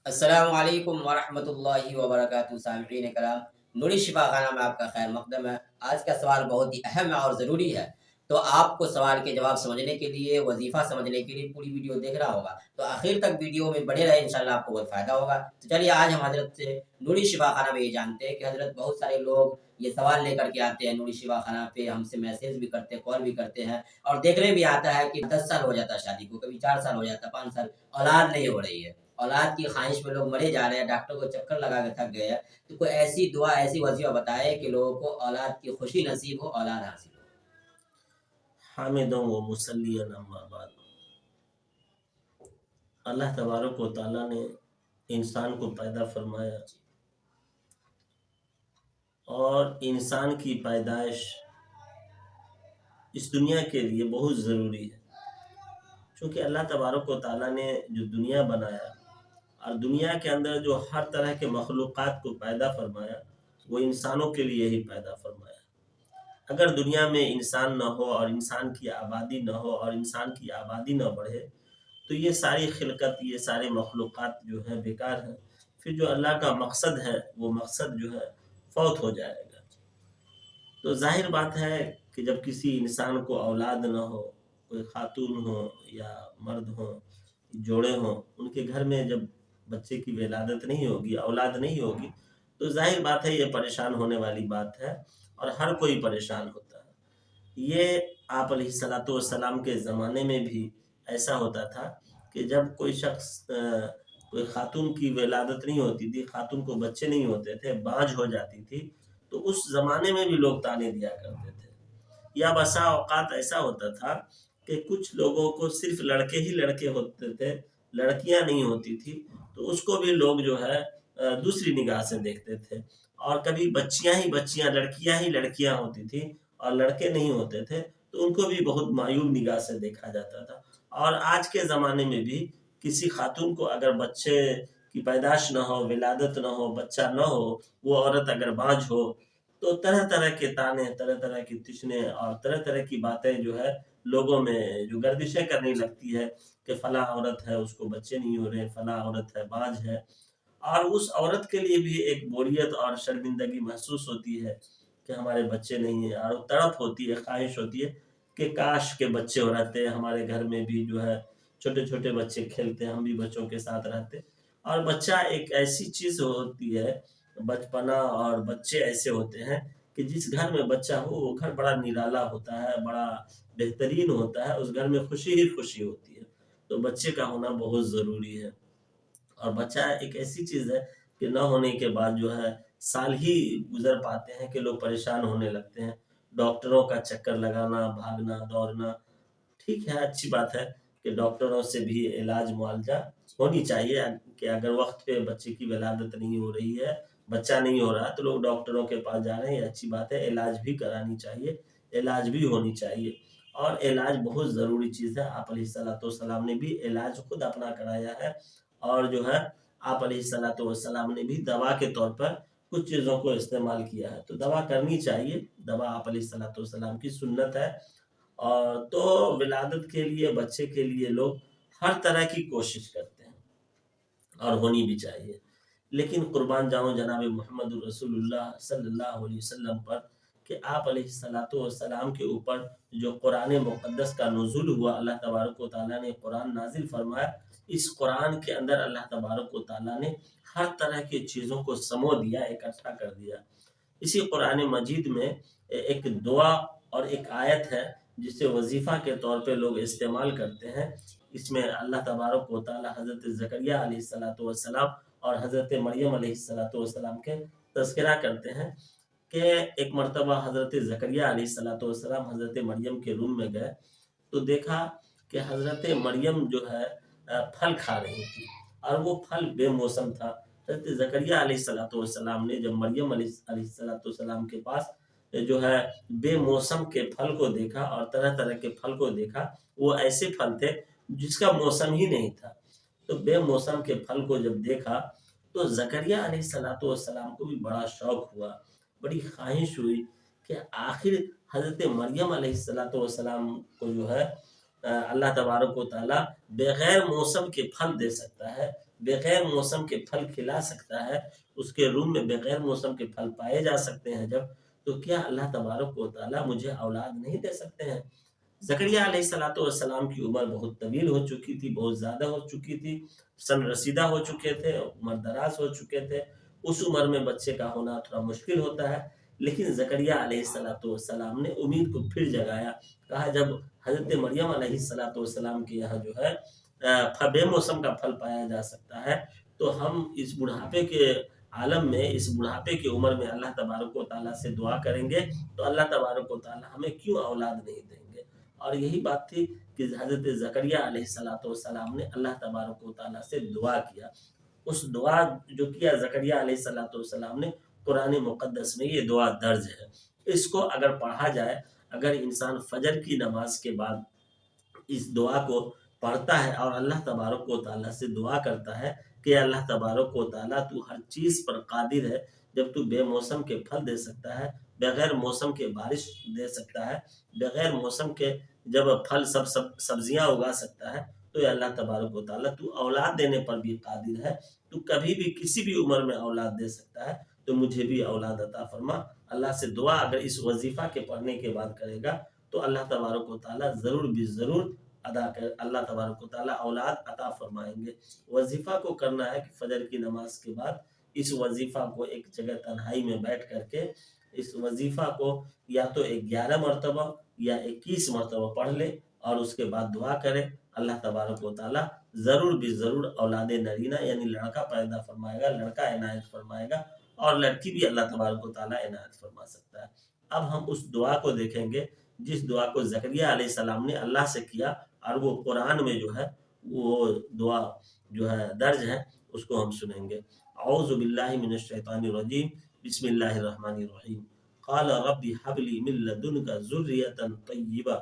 السلام علیکم ورحمۃ اللہ وبرکاتہ سامعین کرام، نوری شفا خانہ میں آپ کا خیر مقدم ہے۔ آج کا سوال بہت ہی اہم ہے اور ضروری ہے، تو آپ کو سوال کے جواب سمجھنے کے لیے، وظیفہ سمجھنے کے لیے پوری ویڈیو دیکھنا ہوگا، تو آخر تک ویڈیو میں بڑے رہے، انشاءاللہ آپ کو بہت فائدہ ہوگا۔ تو چلیے آج ہم حضرت سے نوری شفا خانہ میں یہ جانتے ہیں کہ حضرت بہت سارے لوگ یہ سوال لے کر کے آتے ہیں نوری شفا خانہ پہ، ہم سے میسیج بھی کرتے ہیں، کال بھی کرتے ہیں، اور دیکھنے بھی آتا ہے کہ 10 سال ہو جاتا ہے شادی کو، کبھی 4 سال ہو جاتا ہے، 5 سال، اولاد نہیں ہو رہی ہے، اولاد کی خواہش میں لوگ مرے جا رہے ہیں، ڈاکٹر کو چکر لگا کے تھک گئے ہیں۔ تو کوئی ایسی دعا، ایسی وظیفہ بتائے کہ لوگوں کو اولاد کی خوشی نصیب ہو، اولاد حاصل ہو۔ حامدوں و مسلیاً اما بعد، اللہ تبارک و تعالیٰ نے انسان کو پیدا فرمایا، اور انسان کی پیدائش اس دنیا کے لیے بہت ضروری ہے، چونکہ اللہ تبارک و تعالیٰ نے جو دنیا بنایا اور دنیا کے اندر جو ہر طرح کے مخلوقات کو پیدا فرمایا، وہ انسانوں کے لیے ہی پیدا فرمایا۔ اگر دنیا میں انسان نہ ہو اور انسان کی آبادی نہ ہو اور انسان کی آبادی نہ بڑھے، تو یہ ساری خلقت، یہ سارے مخلوقات جو ہیں بیکار ہیں، پھر جو اللہ کا مقصد ہے وہ مقصد جو ہے فوت ہو جائے گا۔ تو ظاہر بات ہے کہ جب کسی انسان کو اولاد نہ ہو، کوئی خاتون ہو یا مرد ہو، جوڑے ہوں، ان کے گھر میں جب بچے کی ولادت نہیں ہوگی، اولاد نہیں ہوگی، تو ظاہر بات ہے یہ پریشان ہونے والی بات ہے، اور ہر کوئی پریشان ہوتا ہے۔ یہ آپ علیہ الصلوۃ والسلام کے زمانے میں بھی ایسا ہوتا تھا کہ جب کوئی شخص کوئی خاتون کی ولادت نہیں ہوتی تھی، خاتون کو بچے نہیں ہوتے تھے، بانجھ ہو جاتی تھی، تو اس زمانے میں بھی لوگ طعنے دیا کرتے تھے۔ یا بسا اوقات ایسا ہوتا تھا کہ کچھ لوگوں کو صرف لڑکے ہی لڑکے ہوتے تھے، لڑکیاں نہیں ہوتی تھی، تو اس کو بھی لوگ جو ہے دوسری نگاہ سے دیکھتے تھے، اور کبھی بچیاں ہی بچیاں، لڑکیاں ہی لڑکیاں ہوتی تھی اور لڑکے نہیں ہوتے تھے، تو ان کو بھی بہت معیوب نگاہ سے دیکھا جاتا تھا۔ اور آج کے زمانے میں بھی کسی خاتون کو اگر بچے کی پیدائش نہ ہو، ولادت نہ ہو، بچہ نہ ہو، وہ عورت اگر بانجھ ہو، تو طرح طرح کے طعنے، طرح طرح کی تشنے اور طرح طرح کی باتیں جو ہے لوگوں میں جو گردشیں کرنے لگتی ہے کہ فلاں عورت ہے، اس کو بچے نہیں ہو رہے، فلاں عورت ہے بانجھ ہے، اور اس عورت کے لیے بھی ایک بوریت اور شرمندگی محسوس ہوتی ہے کہ ہمارے بچے نہیں ہیں، اور تڑپ ہوتی ہے، خواہش ہوتی ہے کہ کاش کے بچے ہو رہتے، ہمارے گھر میں بھی جو ہے چھوٹے چھوٹے بچے کھیلتے، ہم بھی بچوں کے ساتھ رہتے۔ اور بچہ ایک ایسی چیز ہوتی ہے، بچپنا اور بچے ایسے ہوتے ہیں کہ جس گھر میں بچہ ہو وہ گھر بڑا نرالا ہوتا ہے، بڑا بہترین ہوتا ہے، اس گھر میں خوشی ہی خوشی ہوتی ہے۔ تو بچے کا ہونا بہت ضروری ہے، اور بچہ ایک ایسی چیز ہے کہ نہ ہونے کے بعد جو ہے سال ہی گزر پاتے ہیں کہ لوگ پریشان ہونے لگتے ہیں، ڈاکٹروں کا چکر لگانا، بھاگنا دوڑنا۔ ٹھیک ہے، اچھی بات ہے کہ ڈاکٹروں سے بھی علاج معالجہ ہونی چاہیے، کہ اگر وقت پہ بچے کی ولادت نہیں ہو رہی ہے، بچہ نہیں ہو رہا، تو لوگ ڈاکٹروں کے پاس جا رہے ہیں، یہ اچھی بات ہے، علاج بھی کرانی چاہیے، علاج بھی ہونی چاہیے، اور علاج بہت ضروری چیز ہے۔ آپ علیہ الصلوۃ والسلام نے بھی علاج خود اپنا کرایا ہے، اور جو ہے آپ علیہ الصلوۃ والسلام نے بھی دوا کے طور پر کچھ چیزوں کو استعمال کیا ہے، تو دوا کرنی چاہیے، دوا آپ علیہ الصلوۃ والسلام کی سنت ہے۔ اور تو ولادت کے لیے، بچے کے لیے لوگ ہر طرح کی کوشش کرتے ہیں، اور ہونی بھی چاہیے، لیکن قربان جاؤں جناب محمد الرسول اللہ صلی اللہ علیہ وسلم پر، کہ آپ علیہ الصلوۃ والسلام کے اوپر جو قرآن مقدس کا نزول ہوا، اللہ تبارک و تعالیٰ نے قرآن نازل فرمایا، اس قرآن کے اندر اللہ تبارک و تعالیٰ نے ہر طرح کی چیزوں کو سمو دیا، اکٹھا کر دیا۔ اسی قرآن مجید میں ایک دعا اور ایک آیت ہے جسے وظیفہ کے طور پہ لوگ استعمال کرتے ہیں۔ اس میں اللہ تبارک و تعالیٰ حضرت زکریا علیہ الصلوۃ والسلام اور حضرت مریم علیہ الصلوۃ والسلام کے تذکرہ کرتے ہیں کہ ایک مرتبہ حضرت زکریا علیہ الصلوۃ والسلام حضرت مریم کے روم میں گئے، تو دیکھا کہ حضرت مریم جو ہے پھل کھا رہی تھی، اور وہ پھل بے موسم تھا۔ حضرت زکریا علیہ الصلوۃ والسلام نے جب مریم علیہ الصلوۃ والسلام کے پاس جو ہے بے موسم کے پھل کو دیکھا، اور طرح طرح کے پھل کو دیکھا، وہ ایسے پھل تھے جس کا موسم ہی نہیں تھا، تو بے موسم کے پھل کو جب دیکھا، تو زکریا علیہ الصلوۃ والسلام کو بھی بڑا شوق ہوا، بڑی خواہش ہوئی کہ آخر حضرت مریم علیہ الصلوۃ والسلام کو جو ہے اللہ تبارک و تعالیٰ بغیر موسم کے پھل دے سکتا ہے، بغیر موسم کے پھل کھلا سکتا ہے، اس کے روم میں بغیر موسم کے پھل پائے جا سکتے ہیں جب، تو کیا اللہ تبارک و تعالیٰ مجھے اولاد نہیں دے سکتے ہیں؟ زکریا علیہ السلام کی عمر بہت طویل ہو چکی تھی، بہت زیادہ ہو چکی تھی، سن رسیدہ ہو چکے تھے، عمر دراز ہو چکے تھے، اس عمر میں بچے کا ہونا تھوڑا مشکل ہوتا ہے، لیکن زکریا علیہ السلام نے امید کو پھر جگایا، کہا جب حضرت مریم علیہ السلام کے یہاں جو ہے بے موسم کا پھل پایا جا سکتا ہے، تو ہم اس بڑھاپے کے عالم میں، اس بڑھاپے کی عمر میں اللہ تبارک و تعالیٰ سے دعا کریں گے تو اللہ تبارک و تعالیٰ ہمیں کیوں اولاد نہیں دیں گے؟ اور یہی بات تھی کہ حضرت زکریا علیہ السلام نے اللہ تبارک و تعالیٰ سے دعا کیا، اس دعا جو کیا زکریا علیہ السلام نے، قرآن مقدس میں یہ دعا درج ہے، اس کو اگر پڑھا جائے، اگر انسان فجر کی نماز کے بعد اس دعا کو پڑھتا ہے اور اللہ تبارک و تعالیٰ سے دعا کرتا ہے کہ اللہ تبارک و تعالیٰ تو ہر چیز پر قادر ہے، جب تو بے موسم کے پھل دے سکتا ہے، بغیر موسم کے بارش دے سکتا ہے، بغیر موسم کے جب پھل سبزیاں اگا سکتا ہے، تو یہ اللہ تبارک و تعالیٰ تو اولاد دینے پر بھی قادر ہے، تو کبھی بھی کسی بھی عمر میں اولاد دے سکتا ہے، تو مجھے بھی اولاد عطا فرما۔ اللہ سے دعا اگر اس وظیفہ کے پڑھنے کے بعد کرے گا تو اللہ تبارک و تعالیٰ ضرور بھی ضرور اللہ تبارک و تعالیٰ اولاد عطا فرمائیں گے۔ وظیفہ کو کرنا ہے کہ فجر کی نماز کے بعد اس وظیفہ کو ایک جگہ تنہائی میں بیٹھ کر کے اس وظیفہ کو یا تو 11 مرتبہ یا 21 مرتبہ پڑھ لے اور اس کے بعد دعا کرے، اللہ تبارک و تعالیٰ ضرور بھی ضرور اولاد نرینہ یعنی لڑکا پیدا فرمائے گا، لڑکا عنایت فرمائے گا، اور لڑکی بھی اللہ تبارک و تعالیٰ عنایت فرما سکتا ہے۔ اب ہم اس دعا کو دیکھیں گے جس دعا کو زکریا علیہ السلام نے اللہ سے کیا، اور وہ قرآن میں جو ہے وہ دعا جو ہے درج ہے، اس کو ہم سنیں گے۔ اعوذ باللہ من الشیطان الرجیم، بسم اللہ الرحمن الرحیم، قال رب هب لي من لدنك ذریۃ طیبہ۔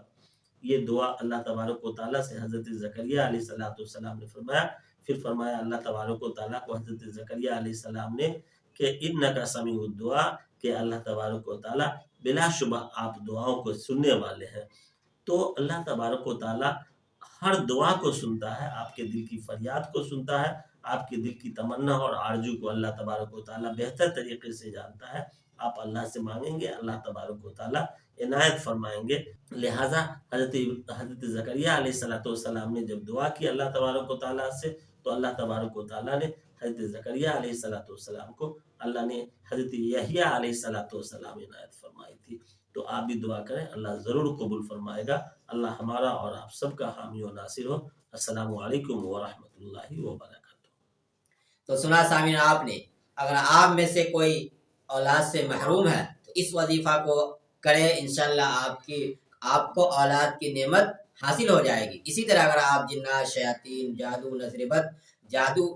یہ دعا اللہ تبارک و تعالیٰ سے حضرت زکریا علیہ السلام نے فرمایا، پھر فرمایا اللہ تبارک و تعالیٰ کو حضرت زکریا علیہ السلام نے کہ انک سمیع الدعاء، کہ اللہ تبارک و تعالیٰ بلا شبہ آپ دعاؤں کو سننے والے ہیں۔ تو اللہ تبارک و تعالیٰ ہر دعا کو سنتا ہے، آپ کے دل کی فریاد کو سنتا ہے، آپ کے دل کی تمنا اور آرزو کو اللہ تبارک و تعالیٰ بہتر طریقے سے جانتا ہے۔ آپ اللہ سے مانگیں گے، اللہ تبارک و تعالیٰ عنایت فرمائیں گے۔ لہٰذا حضرت زکریا علیہ السلام نے جب دعا کی اللہ تبارک و تعالیٰ سے، تو اللہ تبارک و تعالیٰ نے حضرت زکریا علیہ السلام کو اللہ نے حضرت یحییٰ علیہ السلام عنایت فرمائی تھی۔ تو آپ بھی دعا کریں، اللہ ضرور قبول فرمائے گا۔ اللہ ہمارا اور آپ سب کا حامی و ناصر ہو۔ السلام علیکم ورحمۃ اللہ وبرکاتہ۔ تو سنا سامعین آپ نے، اگر آپ میں سے کوئی اولاد سے محروم ہے تو اس وظیفہ کو کرے، انشاءاللہ آپ کو اولاد کی نعمت حاصل ہو جائے گی۔ اسی طرح اگر آپ جنات، شیاطین، جادو، نظر بد، جادو،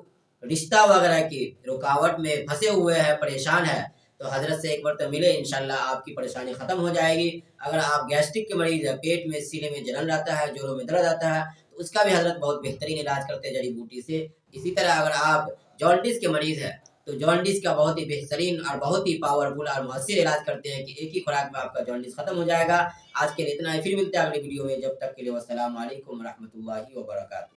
رشتہ وغیرہ کی رکاوٹ میں پھنسے ہوئے ہیں، پریشان ہے، تو حضرت سے ایک مرتبہ ملے، انشاءاللہ آپ کی پریشانی ختم ہو جائے گی۔ اگر آپ گیسٹرک کے مریض ہیں، پیٹ میں سینے میں جلن رہتا ہے، جوڑوں میں درد آتا ہے، تو اس کا بھی حضرت بہت بہترین علاج کرتے ہیں جڑی بوٹی سے۔ اسی طرح اگر آپ جانڈس کے مریض ہیں تو جانڈس کا بہت ہی بہترین اور بہت ہی پاورفل اور مؤثر علاج کرتے ہیں کہ ایک ہی خوراک میں آپ کا جانڈس ختم ہو جائے گا۔ آج کے لیے اتنا ہی، پھر ملتے ہیں اگلی ویڈیو میں، جب تک کے لیے والسلام علیکم ورحمۃ اللہ وبرکاتہ۔